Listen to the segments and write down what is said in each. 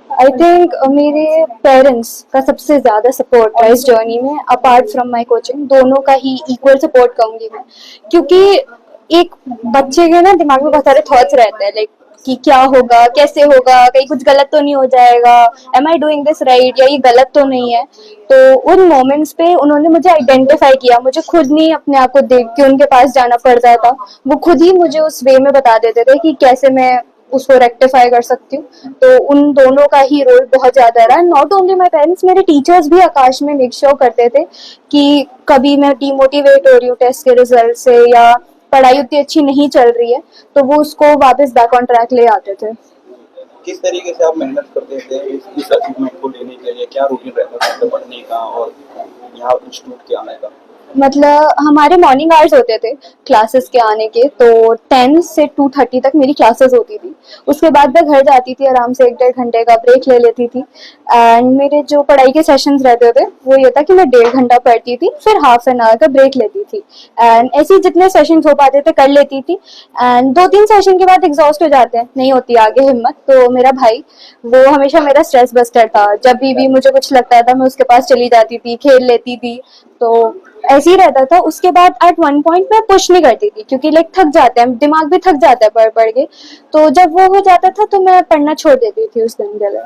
I think मेरे parents का सबसे ज़्यादा सपोर्ट है इस जर्नी में, अपार्ट फ्रॉम माई कोचिंग। दोनों का ही इक्वल सपोर्ट कहूँगी मैं, क्योंकि एक बच्चे के ना दिमाग में बहुत सारे थॉट्स रहते हैं, लाइक कि क्या होगा, कैसे होगा, कहीं कुछ गलत तो नहीं हो जाएगा, am I doing this right, या ये गलत तो नहीं है। तो उन मोमेंट्स पे उन्होंने मुझे आइडेंटिफाई किया, मुझे खुद नहीं अपने आप को देख के उनके पास जाना पड़ता था, वो खुद ही मुझे उस वे में बता देते थे कि कैसे मैं उसको रेक्टिफाई कर सकती हूँ। तो उन दोनों का ही रोल बहुत ज्यादा रहा। नॉट ओनली माई पेरेंट्स, मेरे टीचर्स भी आकाश में मेक श्योर करते थे कि कभी मैं डीमोटिवेट हो रही हूँ टेस्ट के रिजल्ट से, या पढ़ाई उतनी अच्छी नहीं चल रही है, तो वो उसको वापस बैक ऑन ट्रैक ले आते थे। किस तरीके से आप मेहनत करते थे इस अचीवमेंट को लेने के लिए? क्या रूटीन रहता था आपका पढ़ने का और यहाँ इंस्टीट्यूट के आने का? मतलब हमारे मॉर्निंग आवर्स होते थे क्लासेस के आने के, तो 10 से 2:30 तक मेरी क्लासेस होती थी। उसके बाद मैं घर जाती थी, आराम से 1-1.5 घंटे का ब्रेक ले लेती थी। एंड मेरे जो पढ़ाई के सेशंस रहते थे वो ये था कि मैं 1.5 घंटा पढ़ती थी, फिर हाफ एन आवर का ब्रेक लेती थी। एंड ऐसे जितने सेशंस हो पाते थे कर लेती थी। एंड 2-3 सेशन के बाद एग्जॉस्ट हो जाते हैं, नहीं होती आगे हिम्मत। तो मेरा भाई, वो हमेशा मेरा स्ट्रेस बस्टर था। जब भी मुझे कुछ लगता था, मैं उसके पास चली जाती थी, खेल लेती थी। तो ऐसे ही रहता था। उसके बाद एट वन पॉइंट मैं पुश नहीं करती थी, क्योंकि लाइक थक जाते हैं, दिमाग भी थक जाता है पढ़ पढ़ के। तो जब वो हो जाता था तो मैं पढ़ना छोड़ देती थी उस दिन के लिए।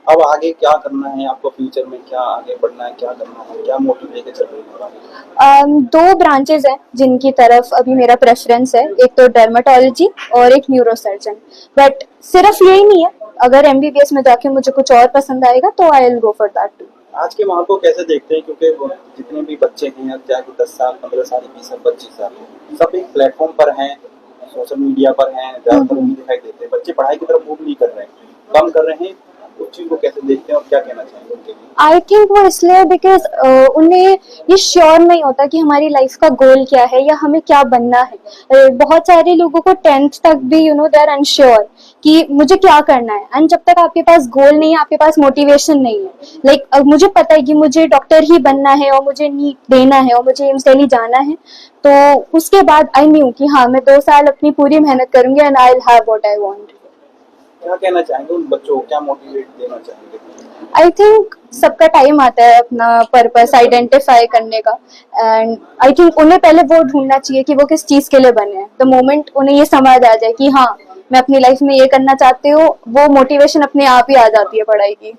अब आगे क्या करना है आपको? फ्यूचर में क्या आगे बढ़ना है, क्या करना है, क्या मोटिव लेके चल रही है आगे? दो ब्रांचेस हैं जिनकी तरफ अभी मेरा प्रेफरेंस है, एक तो डर्मेटोलॉजी और एक न्यूरोसर्जन। बट सिर्फ यही नहीं है, अगर एमबीबीएस में जाके मुझे कुछ और पसंद आएगा तो I will go for that too. आज के माहौल को कैसे देखते हैं? क्योंकि जितने भी बच्चे हैं, चाहे 10 साल, 15 साल, 20 साल, 25 साल, सब एक प्लेटफॉर्म पर हैं, सोशल मीडिया पर हैं, ज्यादातर नहीं दिखाई देते। बच्चे पढ़ाई की तरफ मूव नहीं कर रहे हैं, कम कर रहे हैं। उस चीज को कैसे देखते हैं और क्या कहना चाहेंगे उनके लिए? आई थिंक वो इसलिए बिकॉज उन्हें ये श्योर नहीं होता कि हमारी लाइफ का गोल क्या है या हमें क्या बनना है। बहुत सारे लोगों को 10th तक भी दे आर अनश्योर कि मुझे क्या करना है। एंड जब तक आपके पास गोल नहीं है, आपके पास मोटिवेशन नहीं है, लाइक मुझे पता है कि मुझे डॉक्टर ही बनना है और मुझे नीट देना है और मुझे एम्स दिल्ली जाना है, तो उसके बाद आई न्यू कि हाँ, मैं 2 साल अपनी पूरी मेहनत करूंगी and I will have what I want. क्या कहना चाहेंगे उन बच्चों को? क्या मोटिवेट देना चाहेंगे? आई थिंक सबका टाइम आता है अपना पर्पस आइडेंटिफाई करने का। एंड आई थिंक उन्हें पहले वो ढूंढना चाहिए कि वो किस चीज के लिए बने हैं। द मोमेंट उन्हें ये समझ आ जाए कि हाँ, मैं अपनी लाइफ में ये करना चाहती हूँ, वो मोटिवेशन अपने आप ही आ जाती है पढ़ाई की।